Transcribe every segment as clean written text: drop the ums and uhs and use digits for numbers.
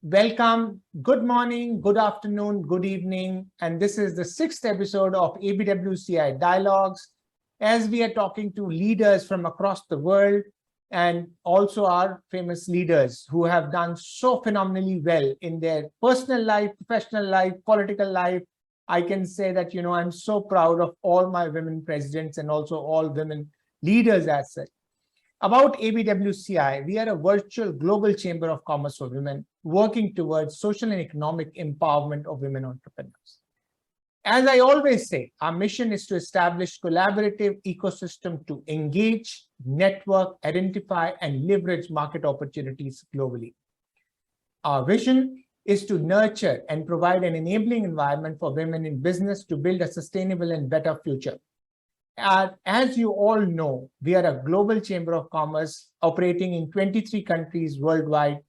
Welcome, good morning, good afternoon, good evening. And this is the 6th episode of ABWCI Dialogues, as we are talking to leaders from across the world and also our famous leaders who have done so phenomenally well in their personal life, professional life, political life. I can say that, I'm so proud of all my women presidents and also all women leaders as such. About ABWCI, we are a virtual global chamber of commerce for women working towards social and economic empowerment of women entrepreneurs. As I always say, our mission is to establish collaborative ecosystem to engage, network, identify, and leverage market opportunities globally. Our vision is to nurture and provide an enabling environment for women in business to build a sustainable and better future. As you all know, we are a global chamber of commerce operating in 23 countries worldwide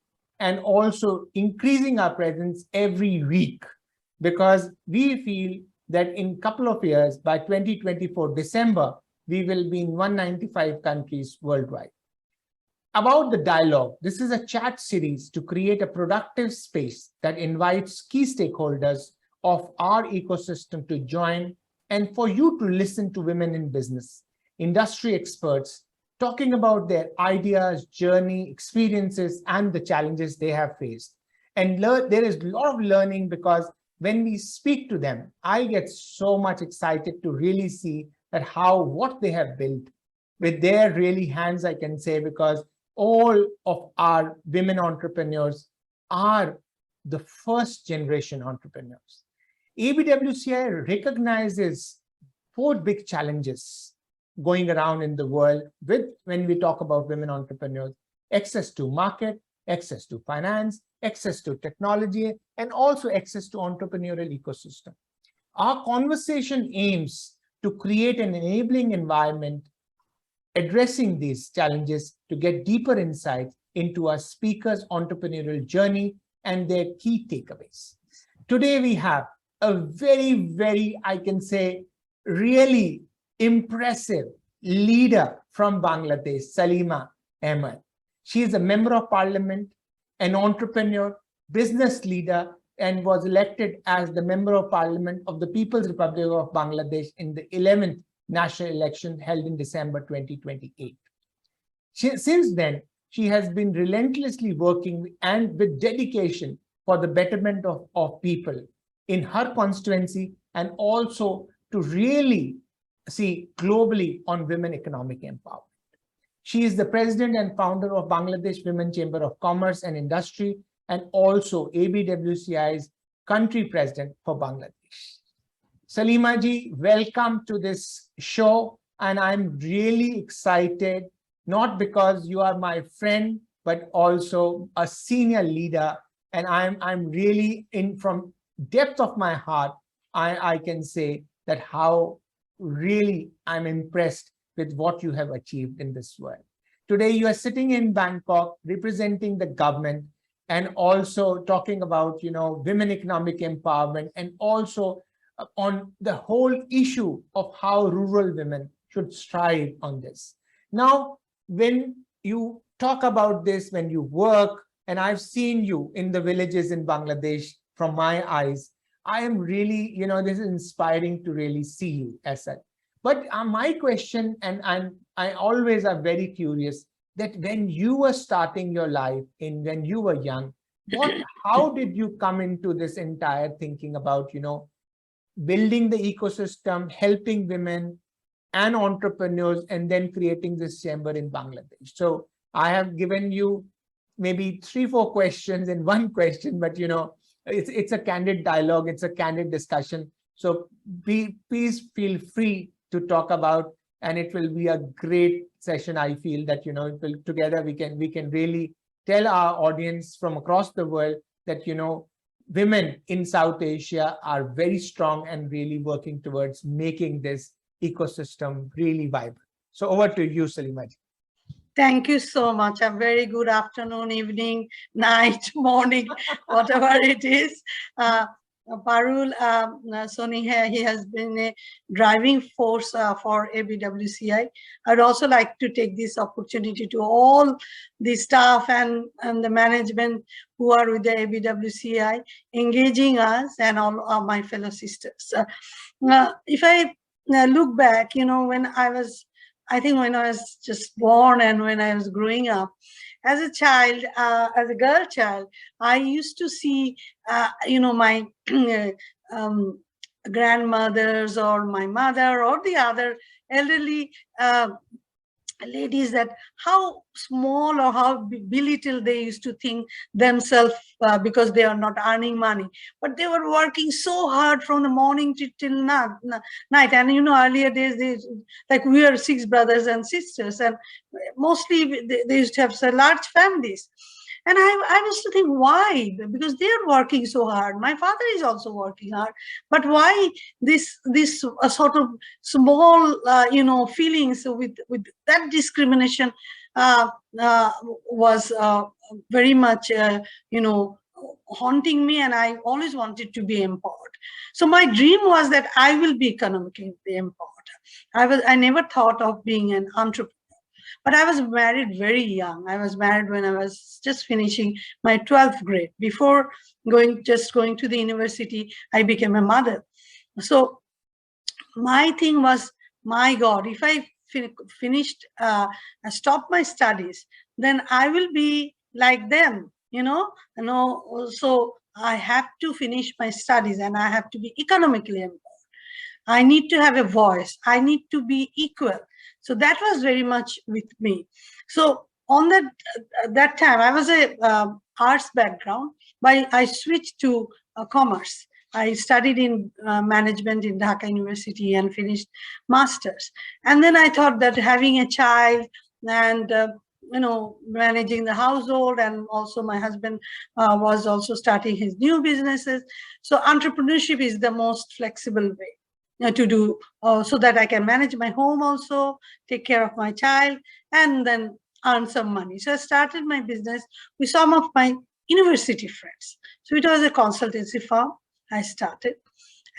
and also increasing our presence every week because we feel that in a couple of years, by 2024 December, we will be in 195 countries worldwide. About the dialogue, this is a chat series to create a productive space that invites key stakeholders of our ecosystem to join and for you to listen to women in business, industry experts, talking about their ideas, journey, experiences, and the challenges they have faced. And there is a lot of learning because when we speak to them, I get so much excited to really see that what they have built with their really hands, I can say, because all of our women entrepreneurs are the first generation entrepreneurs. ABWCI recognizes 4 big challenges going around in the world when we talk about women entrepreneurs: access to market, access to finance, access to technology, and also access to entrepreneurial ecosystem. Our conversation aims to create an enabling environment addressing these challenges to get deeper insights into our speakers' entrepreneurial journey and their key takeaways. Today, we have a very, I can say, really impressive leader from Bangladesh, Selima Ahmad. She is a member of parliament, an entrepreneur, business leader, and was elected as the member of parliament of the People's Republic of Bangladesh in the 11th national election held in December 2028. Since then, she has been relentlessly working and with dedication for the betterment of people in her constituency and also to really see globally on women economic empowerment. She is the president and founder of Bangladesh Women Chamber of Commerce and Industry and also ABWCI's country president for Bangladesh. Selima ji, welcome to this show. And I'm really excited, not because you are my friend, but also a senior leader. And I'm really from depth of my heart, I can say that how really I'm impressed with what you have achieved in this world. Today, you are sitting in Bangkok representing the government and also talking about, women economic empowerment and also on the whole issue of how rural women should strive on this. Now, when you talk about this, when you work, and I've seen you in the villages in Bangladesh from my eyes, I am really, this is inspiring to really see you as such. But my question, and I always are very curious, that when you were starting your life when you were young, how did you come into this entire thinking about, building the ecosystem, helping women and entrepreneurs, and then creating this chamber in Bangladesh? So I have given you maybe 3-4 questions in one question, but it's a candid dialogue, it's a candid discussion. So please feel free to talk about, and it will be a great session. I feel that together we can really tell our audience from across the world that women in South Asia are very strong and really working towards making this ecosystem really vibrant. So over to you, Selima ji. Thank you so much. A very good afternoon, evening, night, morning, whatever it is. Parul Soni, he has been a driving force for ABWCI. I'd also like to take this opportunity to all the staff and the management who are with the ABWCI, engaging us and all of my fellow sisters. If I look back, when I think when I was just born and when I was growing up, as a child, as a girl child, I used to see, my grandmothers or my mother or the other elderly ladies, that how small or how belittled they used to think themselves because they are not earning money, but they were working so hard from the morning till night. And earlier days, like we are 6 brothers and sisters, and mostly they used to have large families. And I used to think, why? Because they are working so hard. My father is also working hard, but why this sort of small feelings with that discrimination was very much haunting me, and I always wanted to be empowered. So my dream was that I will be economically empowered. I never thought of being an entrepreneur. But I was married very young. I was married when I was just finishing my 12th grade. Before going to the university, I became a mother. So my thing was, my God, if I finished, stopped my studies, then I will be like them, So I have to finish my studies and I have to be economically empowered. I need to have a voice. I need to be equal. So that was very much with me. So on that time, I was a arts background, but I switched to commerce. I studied in management in Dhaka University and finished masters. And then I thought that having a child and managing the household, and also my husband was also starting his new businesses. So entrepreneurship is the most flexible way to do, so that I can manage my home also, take care of my child, and then earn some money. So I started my business with some of my university friends. So it was a consultancy firm I started.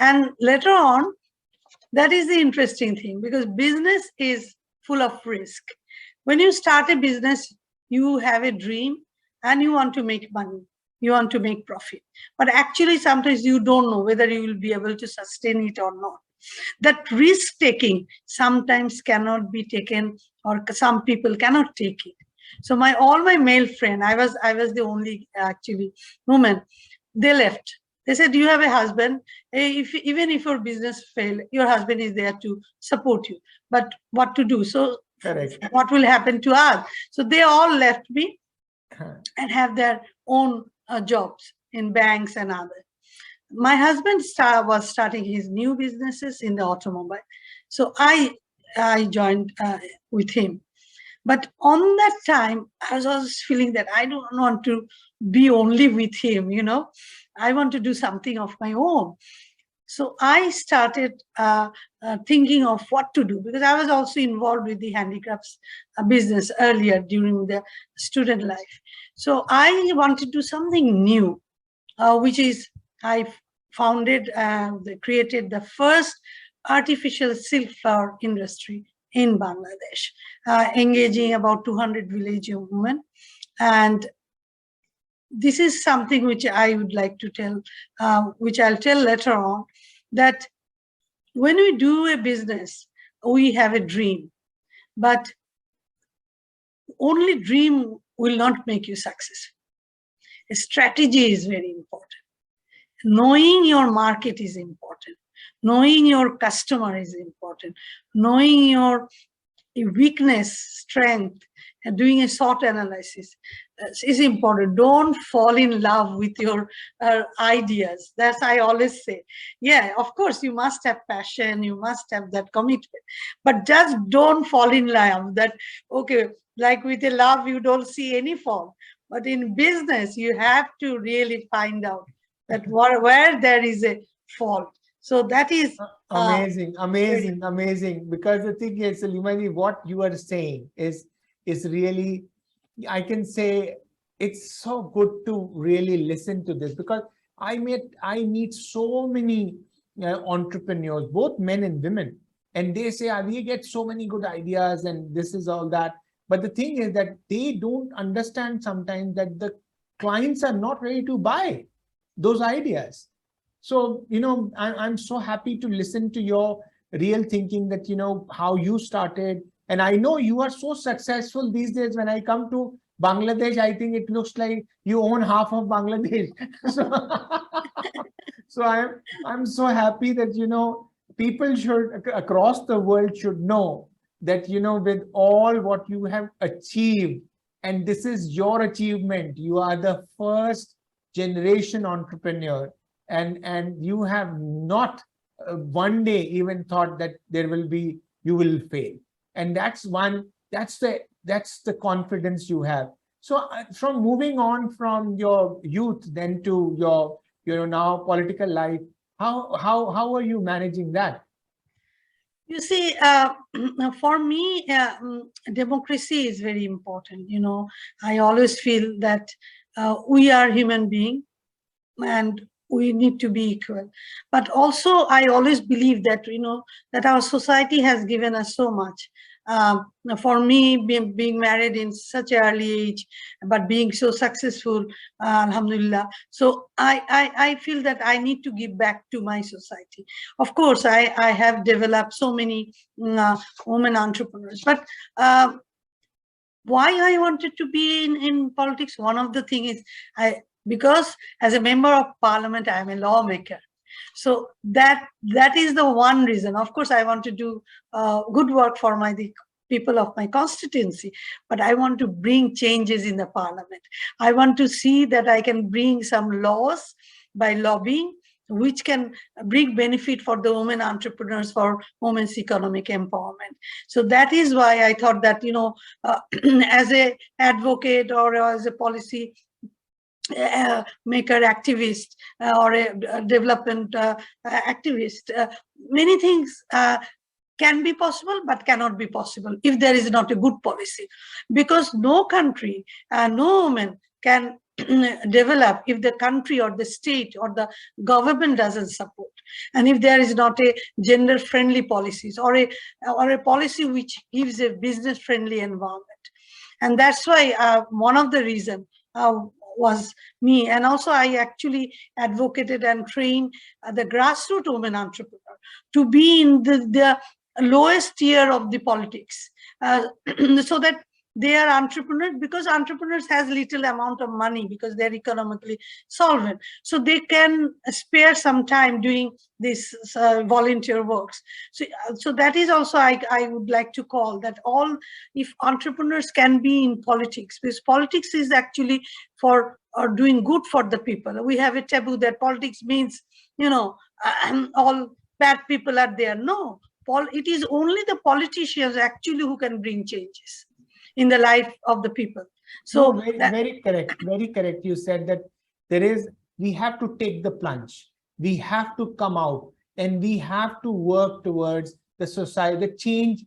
And later on, that is the interesting thing, because business is full of risk. When you start a business, you have a dream and you want to make money. You want to make profit. But actually, sometimes you don't know whether you will be able to sustain it or not. That risk taking sometimes cannot be taken, or some people cannot take it. So all my male friends, I was the only actually woman, they left. They said, you have a husband. Even if your business fail, your husband is there to support you. But what to do? So Correct. What will happen to us? So they all left me and have their own jobs in banks and other. My husband was starting his new businesses in the automobile. So I joined with him. But on that time, I was always feeling that I don't want to be only with him, I want to do something of my own. So I started thinking of what to do, because I was also involved with the handicrafts business earlier during the student life. So I wanted to do something new, which is I created the first artificial silk flower industry in Bangladesh, engaging about 200 village women. And this is something which I would like to tell, which I'll tell later on, that when we do a business, we have a dream, but only dream will not make you successful. A strategy is very important. Knowing your market is important. Knowing your customer is important. Knowing your weakness, strength, and doing a SWOT analysis is important. Don't fall in love with your ideas. That's I always say. Yeah, of course, you must have passion, you must have that commitment, but just don't fall in love that, okay, like with a love, you don't see any fault. But in business, you have to really find out that where there is a fault. So that is amazing. Because the thing is, Selima, what you are saying is really, I can say, it's so good to really listen to this, because I meet so many entrepreneurs, both men and women, and they say, we get so many good ideas and this is all that. But the thing is that they don't understand sometimes that the clients are not ready to buy those ideas. So, I'm so happy to listen to your real thinking that, how you started. And I know you are so successful these days. When I come to Bangladesh, I think it looks like you own half of Bangladesh. So, so I'm so happy that, people should across the world should know that, with all what you have achieved, and this is your achievement, you are the first generation entrepreneur, and you have not one day even thought that you will fail. And that's the confidence you have. So from moving on from your youth then to your now political life, how are you managing that? You see, for me, democracy is very important. I always feel that we are human beings and we need to be equal. But also, I always believe that, that our society has given us so much. For me, being married in such an early age, but being so successful, alhamdulillah. So I feel that I need to give back to my society. Of course, I have developed so many women entrepreneurs, but why I wanted to be in politics, one of the things is because as a member of parliament, I am a lawmaker. So that is the one reason. Of course, I want to do good work for the people of my constituency, but I want to bring changes in the parliament. I want to see that I can bring some laws by lobbying, which can bring benefit for the women entrepreneurs, for women's economic empowerment. So that is why I thought that, as a advocate or as a policy maker activist or a development activist, many things can be possible but cannot be possible if there is not a good policy, because no country, no woman can develop if the country or the state or the government doesn't support, and if there is not a gender friendly policies or a policy which gives a business friendly environment. And that's why one of the reason was me. And also I actually advocated and trained the grassroots women entrepreneur to be in the lowest tier of the politics, so that they are entrepreneurs, because entrepreneurs has little amount of money because they're economically solvent, so they can spare some time doing this volunteer works. So that is also I would like to call that all, if entrepreneurs can be in politics, because politics is actually for doing good for the people. We have a taboo that politics means all bad people are there. No, it is only the politicians actually who can bring changes in the life of the people. So no, very correct. You said that we have to take the plunge. We have to come out and we have to work towards the society, the change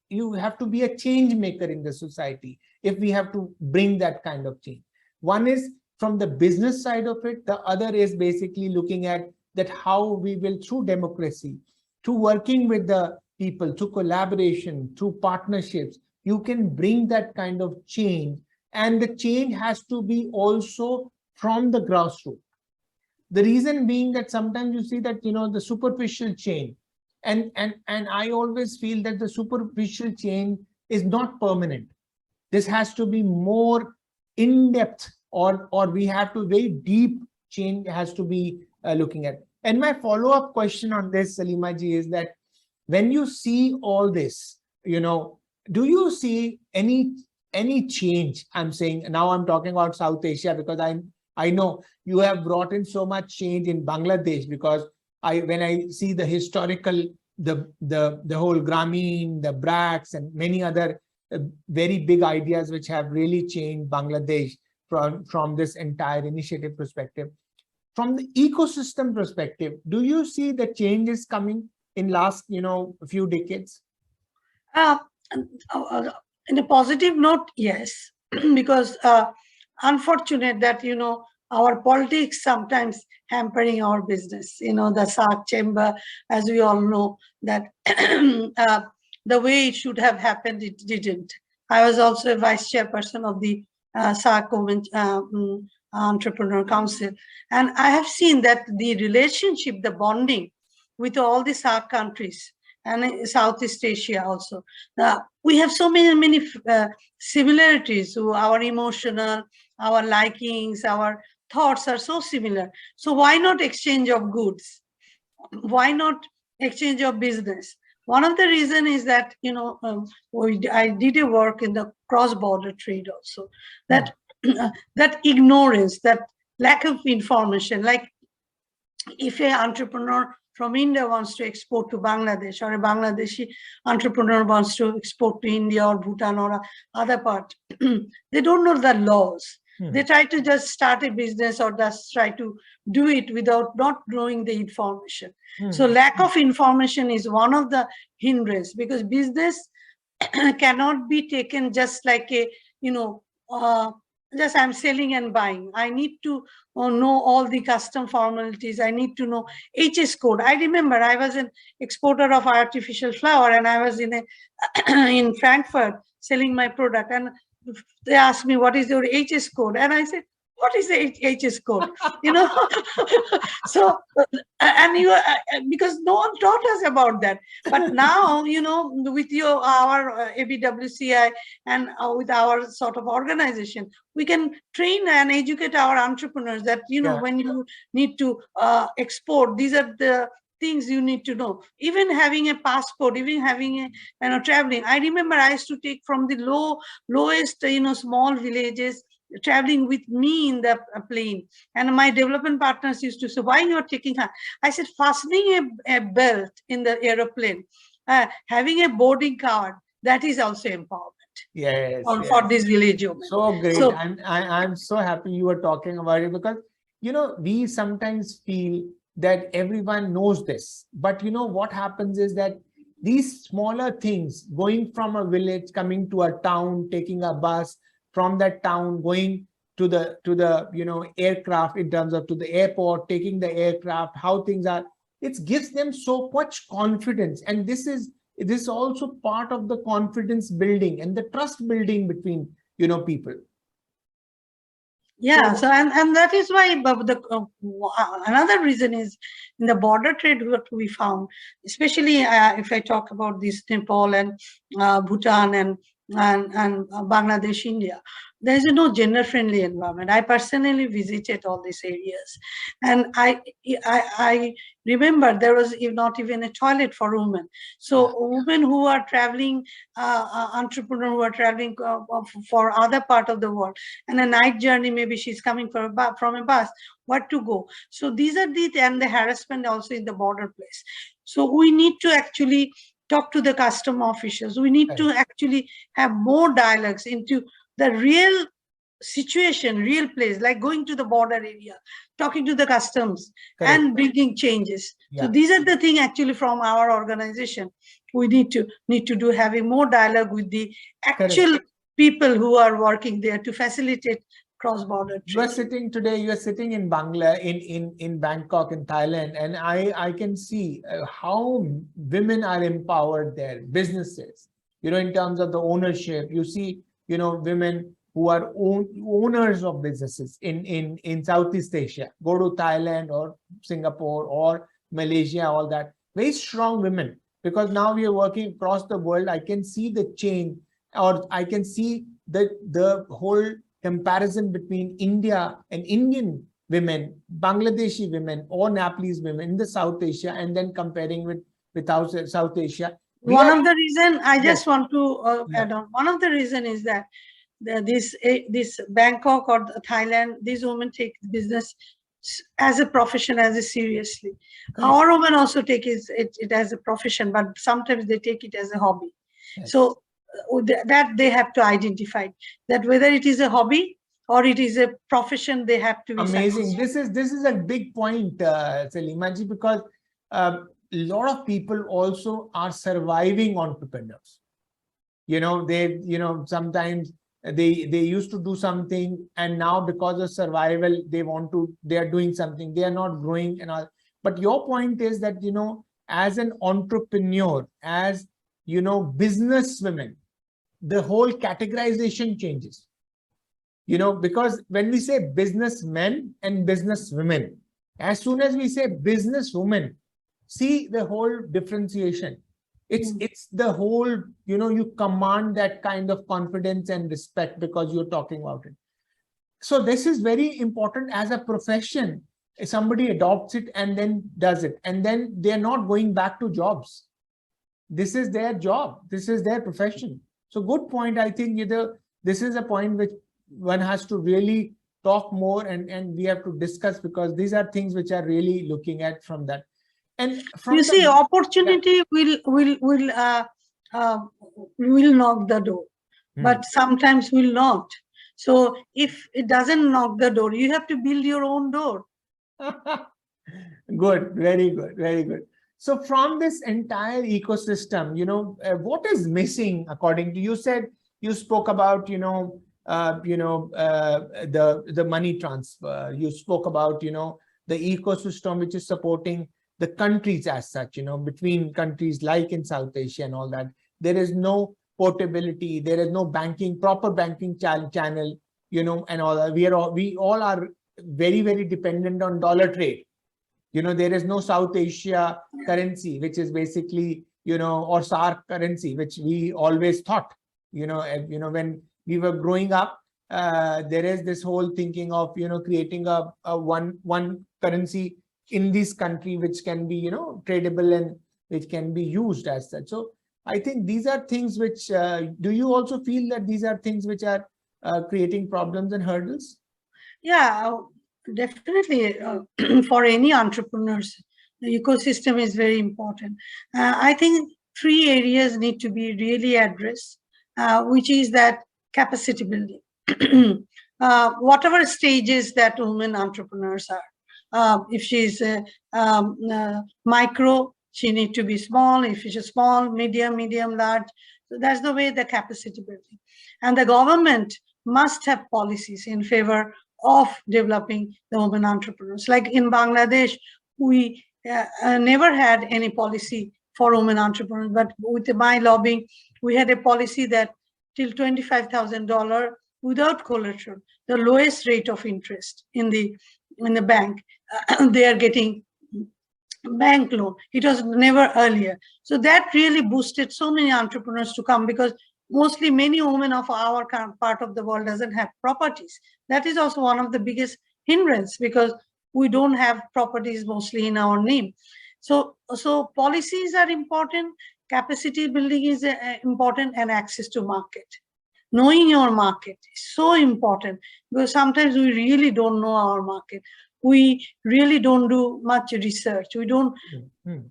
you have to be a change maker in the society if we have to bring that kind of change. One is from the business side of it. The other is basically looking at that how we will, through democracy, through working with the people, through collaboration, through partnerships, you can bring that kind of change. And the change has to be also from the grassroots. The reason being that sometimes you see that, the superficial change, and I always feel that the superficial change is not permanent. This has to be more in-depth, or we have to very deep change has to be looking at. And my follow-up question on this, Selima ji, is that when you see all this, do you see any change? I'm saying now I'm talking about South Asia, because I know you have brought in so much change in Bangladesh, because when I see the historical, the whole Grameen, the BRACs, and many other very big ideas which have really changed Bangladesh from this entire initiative perspective. From the ecosystem perspective, do you see the changes coming in last few decades? In a positive note, yes, because unfortunate that our politics sometimes hampering our business. You know, the SAARC chamber, as we all know, that the way it should have happened, it didn't. I was also a vice chairperson of the SAARC Women Entrepreneur Council, and I have seen that the relationship, the bonding with all the SAARC countries and Southeast Asia also. We have so many similarities. So our emotional, our likings, our thoughts are so similar. So why not exchange of goods? Why not exchange of business? One of the reason is that, you know, I did a work in the cross-border trade also. That that ignorance, that lack of information, like if an entrepreneur from India wants to export to Bangladesh, or a Bangladeshi entrepreneur wants to export to India or Bhutan or other part, they don't know the laws. They try to just start a business or just try to do it without not knowing the information. So lack of information is one of the hindrance, because business cannot be taken just like a, you know, just I'm selling and buying. I need to know all the custom formalities. I need to know HS code. I remember I was an exporter of artificial flower, and I was in in Frankfurt selling my product, and they asked me, what is your HS code? And I said, what is the HS code? You know, so, and you, because no one taught us about that. But now, you know, with our ABWCI and with our sort of organization, we can train and educate our entrepreneurs that, you know, when you need to export, these are the things you need to know. Even having a passport, even having a, you know, traveling. I remember I used to take from the lowest, you know, small villages, traveling with me in the plane, and my development partners used to say, why you're taking her? I said, fastening a belt in the aeroplane, having a boarding card, that is also empowerment. Yes, for this village women. So great. So, I'm so happy you were talking about it, because, you know, we sometimes feel that everyone knows this, but you know what happens is that these smaller things, going from a village, coming to a town, taking a bus, from that town going to the you know, aircraft, in terms of to the airport, taking the aircraft, how things are, it gives them so much confidence. And this is also part of the confidence building and the trust building between, you know, people. Yeah, so and that is why another reason is in the border trade, what we found, especially if I talk about this Nepal and Bhutan and Bangladesh, India, there is no gender-friendly environment. I personally visited all these areas, and I remember there was not even a toilet for women. So women who are traveling, entrepreneurs who are traveling for other part of the world, and a night journey, maybe she's coming from a bus, what to go. So these are and the harassment also in the border place. So we need to actually talk to the custom officials. We need to actually have more dialogues into the real situation, real place, like going to the border area, talking to the customs and bringing changes. So these are the things actually from our organization we need to do, having more dialogue with the actual people who are working there to facilitate cross-border trade. You are sitting in in Bangkok, in Thailand, and I can see how women are empowered there, businesses, you know, in terms of the ownership. You see, you know, women who are owners of businesses in Southeast Asia. Go to Thailand or Singapore or Malaysia, all that. Very strong women, because now we are working across the world. I can see the change, or I can see the whole comparison between India and Indian women, Bangladeshi women, or Nepalese women in the South Asia, and then comparing with South Asia. One of the reason I just want to add on. One of the reason is that this Bangkok or Thailand, these women take business as a profession, as a seriously. Our women also take it as a profession, but sometimes they take it as a hobby. So that they have to identify that whether it is a hobby or it is a profession, they have to be amazing. This is a big point, Selima ji, because a lot of people also are surviving entrepreneurs. You know, they, you know, sometimes They used to do something, and now because of survival, they are doing something. They are not growing and all. But your point is that, as an entrepreneur, as, business women, the whole categorization changes. Because when we say businessmen and businesswomen, as soon as we say businesswoman, see the whole differentiation. It's the whole, you command that kind of confidence and respect because you're talking about it. So this is very important as a profession. If somebody adopts it and then does it, and then they're not going back to jobs. This is their job. This is their profession. So good point. I think this is a point which one has to really talk more and we have to discuss, because these are things which are really looking at from that. And from opportunity will knock the door, but sometimes will not. So if it doesn't knock the door, you have to build your own door. Good, very good, very good. So from this entire ecosystem, what is missing according to you? You spoke about, the money transfer. You spoke about, the ecosystem which is supporting the countries as such, between countries like in South Asia and all that. There is no portability. There is no proper banking channel, and all that. We all are very, very dependent on dollar trade. There is no South Asia currency, which is basically, or SAARC currency, which we always thought, when we were growing up, there is this whole thinking of, creating a one currency in this country, which can be, tradable and which can be used as such. So I think these are things which, do you also feel that these are things which are creating problems and hurdles? Yeah, definitely. For any entrepreneurs, the ecosystem is very important. I think 3 areas need to be really addressed, which is that capacity building. Whatever stages that women entrepreneurs are, if she's micro, she needs to be small. If she's small, medium, large. So that's the way the capacity building. And the government must have policies in favor of developing the women entrepreneurs. Like in Bangladesh, we never had any policy for women entrepreneurs, but with my lobbying, we had a policy that till $25,000 without collateral, the lowest rate of interest in the bank, they are getting bank loan. It was never earlier. So that really boosted so many entrepreneurs to come, because mostly many women of our part of the world doesn't have properties. That is also one of the biggest hindrance, because we don't have properties mostly in our name. So policies are important, capacity building is important, and access to market. Knowing your market is so important, because sometimes we really don't know our market. We really don't do much research. We don't.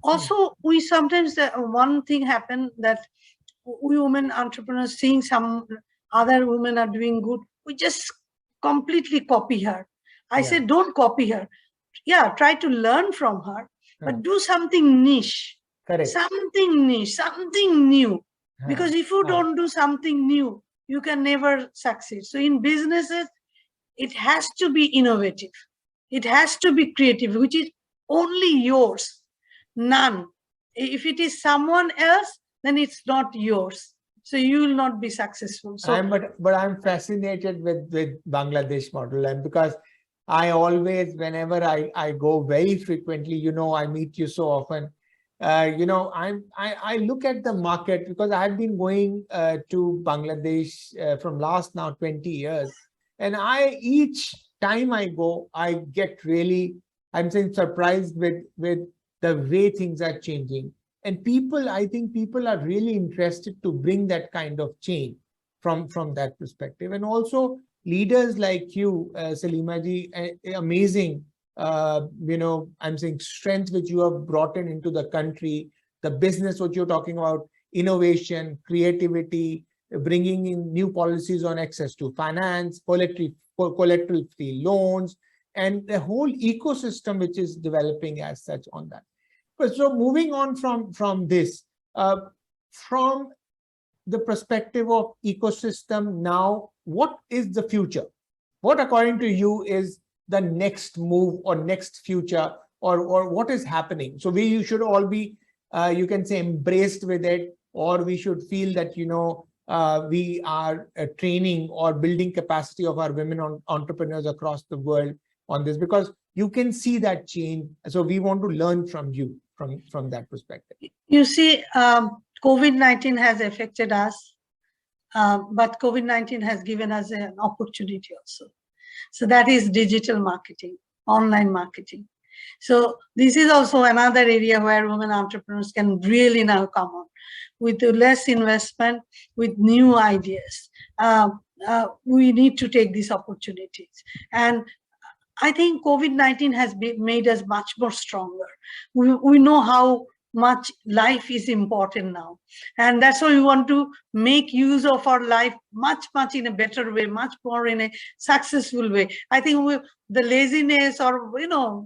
Also, we sometimes, one thing happen that we women entrepreneurs, seeing some other women are doing good, we just completely copy her. I said, don't copy her. Yeah, try to learn from her, but do something niche. Correct. Something niche, something new. Because if you don't do something new, you can never succeed. So in businesses, it has to be innovative. It has to be creative, which is only yours, none. If it is someone else, then it's not yours. So you will not be successful. So but I'm fascinated with Bangladesh model, and because I always, whenever I go very frequently, I meet you so often. I look at the market, because I've been going to Bangladesh from last now 20 years, and each time I go, I get really, I'm saying, surprised with the way things are changing. And I think people are really interested to bring that kind of change from that perspective. And also leaders like you, Selima ji, amazing, I'm saying, strength which you have brought into the country, the business, what you're talking about, innovation, creativity, bringing in new policies on access to finance, collateral-free loans, and the whole ecosystem which is developing as such on that. But so moving on from this, from the perspective of ecosystem now, what is the future? What, according to you, is the next move or next future, or what is happening? So we should all be, you can say, embraced with it, or we should feel that, we are training or building capacity of our women entrepreneurs across the world on this, because you can see that change. So we want to learn from you from that perspective. You see, COVID-19 has affected us, but COVID-19 has given us an opportunity also. So that is digital marketing, online marketing. So this is also another area where women entrepreneurs can really now come on with less investment, with new ideas. We need to take these opportunities. And I think COVID-19 has made us much more stronger. We know how much life is important now. And that's why we want to make use of our life much in a better way, much more in a successful way. I think the laziness or,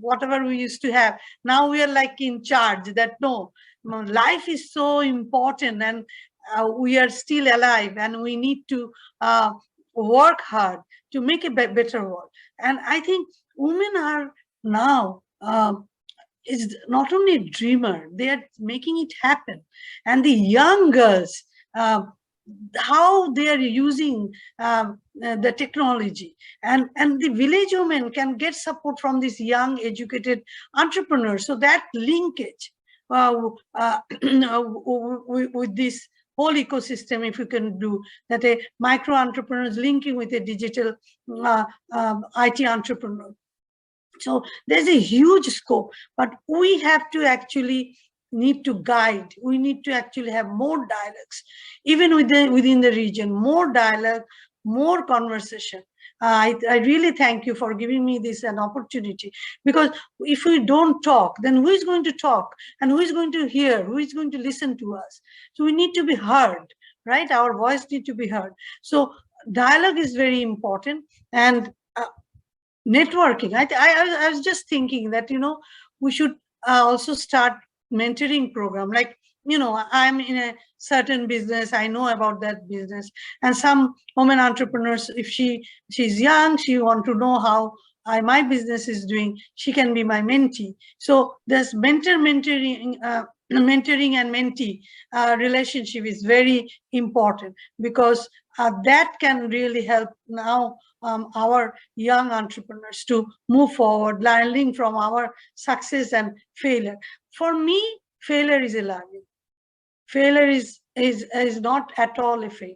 whatever we used to have, now we are like in charge that no, life is so important, and we are still alive, and we need to work hard to make a better world. And I think women are now is not only a dreamer, they are making it happen. And the young girls, how they are using the technology, and the village women can get support from these young educated entrepreneurs. So that linkage with this whole ecosystem, if you can do that, a micro entrepreneur is linking with a digital IT entrepreneur. So there's a huge scope, but we have to actually need to guide. We need to actually have more dialogues, even within the region, more dialogue, more conversation. I really thank you for giving me this an opportunity, because if we don't talk, then who is going to talk, and who is going to hear, who is going to listen to us? So we need to be heard, right? Our voice needs to be heard. So dialogue is very important. And networking. I was just thinking that, we should also start mentoring program. Like, I'm in a certain business, I know about that business, and some woman entrepreneurs, if she's young, she want to know how my business is doing, she can be my mentee. So this mentoring and mentee relationship is very important, because that can really help now our young entrepreneurs to move forward, learning from our success and failure. For me, failure is a learning. Failure is not at all a failure.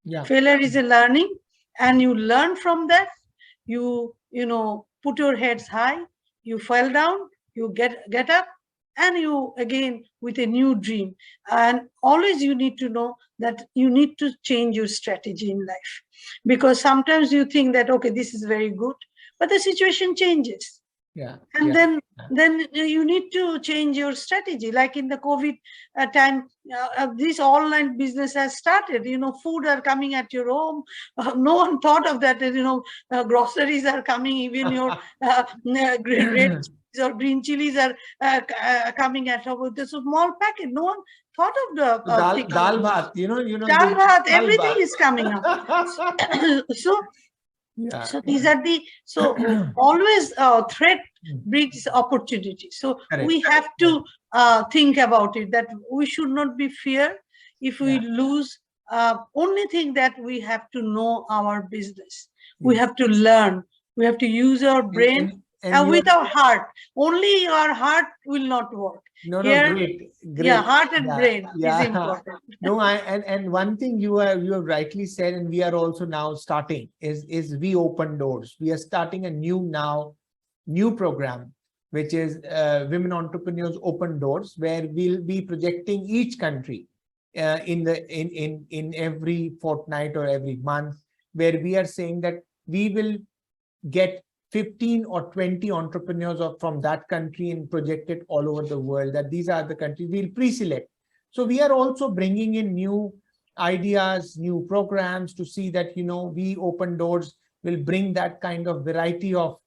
Yeah. Failure is a learning, and you learn from that. You put your heads high, you fall down, you get up, and you again with a new dream. And always you need to know that you need to change your strategy in life, because sometimes you think that, okay, this is very good, but the situation changes. Yeah. And then you need to change your strategy. Like in the COVID time, this online business has started. Food are coming at your home. No one thought of that. Groceries are coming. Even your red or green chilies are coming at home with a small packet. No one thought of the dal bhat. Dal bhat. Everything is coming up. So. Yeah. So these are always threat brings opportunity. So correct. We have to think about it, that we should not be fear if we lose. Only thing that we have to know our business. We have to learn. We have to use our brain and with our heart. Only our heart will not work. No, great. Yeah, heart and brain is important. No, and one thing you have rightly said, and we are also now starting is we open doors. We are starting a new program, which is Women Entrepreneurs Open Doors, where we'll be projecting each country in every fortnight or every month, where we are saying that we will get 15 or 20 entrepreneurs from that country and project it all over the world, that these are the countries we'll pre-select. So we are also bringing in new ideas, new programs to see that, we open doors will bring that kind of variety of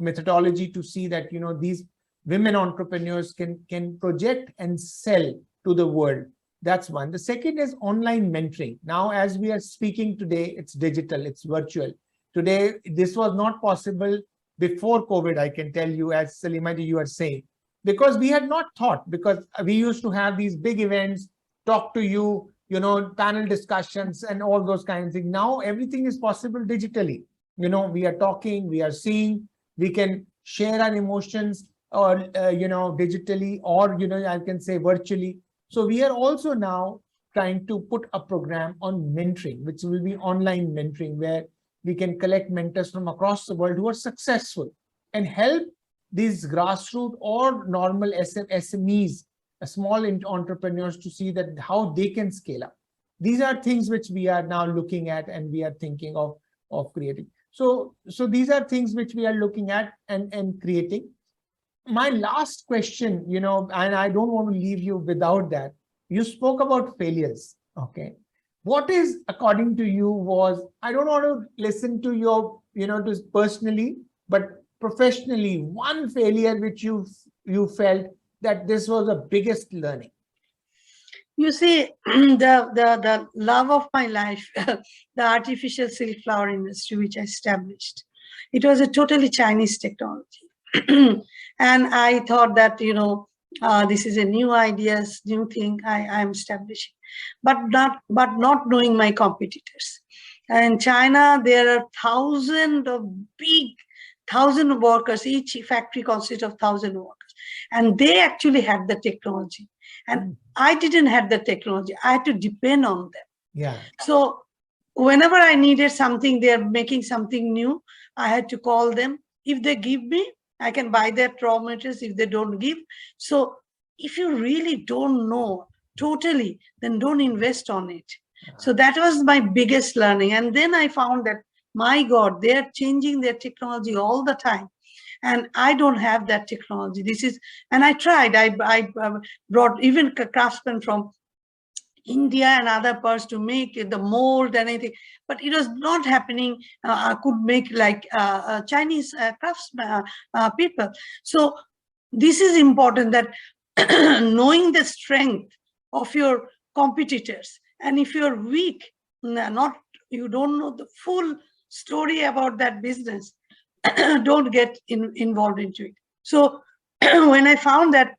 methodology to see that, these women entrepreneurs can project and sell to the world That's one. The second is online mentoring. Now, as we are speaking today, it's digital, it's virtual. Today, this was not possible before COVID, I can tell you, as Selima ji, you are saying, because we had not thought, because we used to have these big events, talk to you, panel discussions and all those kinds of things. Now, everything is possible digitally. We are talking, we are seeing, we can share our emotions or, digitally, or, I can say virtually. So we are also now trying to put a program on mentoring, which will be online mentoring, where we can collect mentors from across the world who are successful and help these grassroots or normal SMEs, small entrepreneurs, to see that how they can scale up. These are things which we are now looking at and we are thinking of creating. So these are things which we are looking at and creating. My last question, and I don't want to leave you without that. You spoke about failures. Okay. What is, according to you, was, I don't want to listen to your, just personally, but professionally, one failure which you felt that this was the biggest learning? You see, the love of my life, the artificial silk flower industry, which I established, it was a totally Chinese technology. And I thought that, this is a new ideas, new thing I am establishing, but not knowing my competitors. And in China, there are thousands of big, 1,000 workers, each factory consists of 1,000 workers, and they actually had the technology. And I didn't have the technology. I had to depend on them. Yeah. So whenever I needed something, they're making something new, I had to call them. If they give me, I can buy their raw materials. If they don't give, so if you really don't know totally, then don't invest on it. So that was my biggest learning. And then I found that, my God, they are changing their technology all the time. And I don't have that technology. And I tried. I brought even craftsmen from India and other parts to make the mold and anything, but it was not happening. I could make like Chinese craftsmen people. So this is important, that knowing the strength of your competitors, and if you're weak, you don't know the full story about that business, don't get involved into it. So when I found that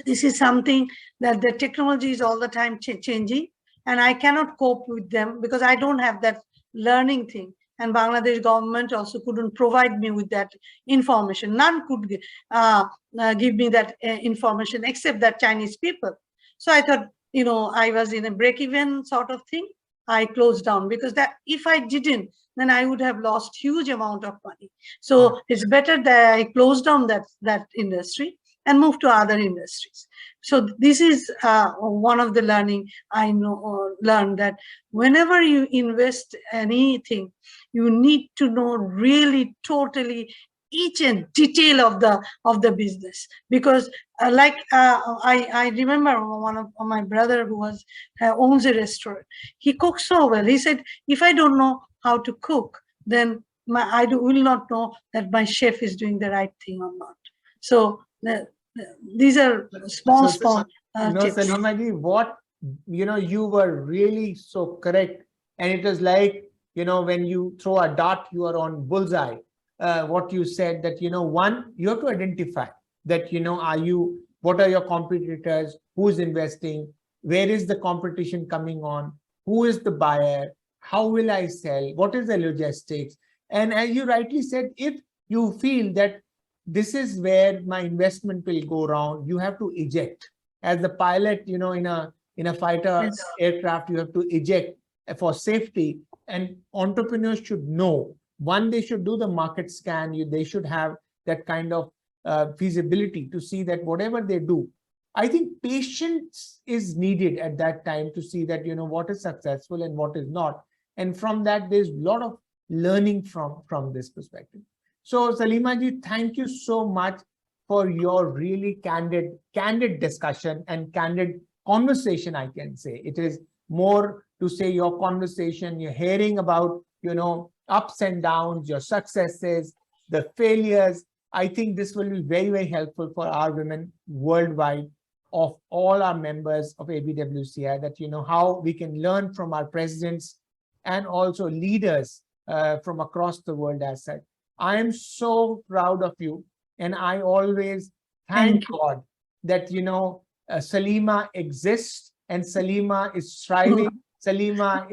this is something that the technology is all the time changing, and I cannot cope with them because I don't have that learning thing. And Bangladesh government also couldn't provide me with that information. None could give me that information except that Chinese people. So I thought, I was in a break-even sort of thing. I closed down, because that if I didn't, then I would have lost huge amount of money. So it's better that I closed down that industry and move to other industries. So this is one of the learning I learned, that whenever you invest anything, you need to know really totally each and detail of the business. Because I remember one of my brother who owns a restaurant. He cooks so well. He said, if I don't know how to cook, then I will not know that my chef is doing the right thing or not. So these are small tips. Selima ji, what you were really so correct, and it was like, when you throw a dart, you are on bullseye. What you said, that one, you have to identify that what are your competitors, who is investing, where is the competition coming on, who is the buyer, how will I sell, what is the logistics. And as you rightly said, if you feel that this is where my investment will go wrong, you have to eject. As the pilot, in a fighter aircraft, you have to eject for safety. And entrepreneurs should know, one, they should do the market scan. They should have that kind of feasibility to see that whatever they do, I think patience is needed at that time to see that, what is successful and what is not. And from that, there's a lot of learning from this perspective. So Selima ji, thank you so much for your really candid discussion and candid conversation, I can say. It is more to say your conversation, you're hearing about, ups and downs, your successes, the failures. I think this will be very, very helpful for our women worldwide of all our members of ABWCI, that, how we can learn from our presidents and also leaders from across the world as such. I am so proud of you. And I always thank God that, Selima exists and Selima is striving. Selima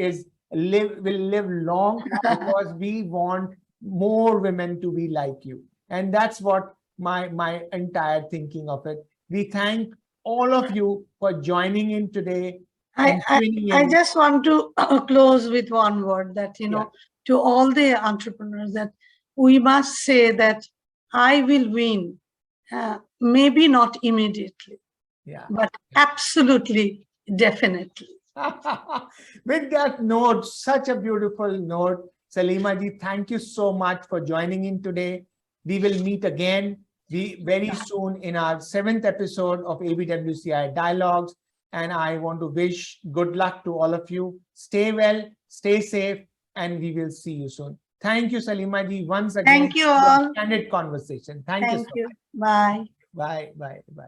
will live long because we want more women to be like you. And that's what my entire thinking of it. We thank all of you for joining in today. I just want to close with one word that, to all the entrepreneurs, that we must say that I will win, maybe not immediately, but absolutely, definitely. With that note, such a beautiful note, Selima ji, thank you so much for joining in today. We will meet again very soon in our 7th episode of ABWCI Dialogues. And I want to wish good luck to all of you. Stay well, stay safe, and we will see you soon. Thank you, Selima ji, once again. Thank you all. Candid conversation. Thank you so much. Bye. Bye, bye, bye.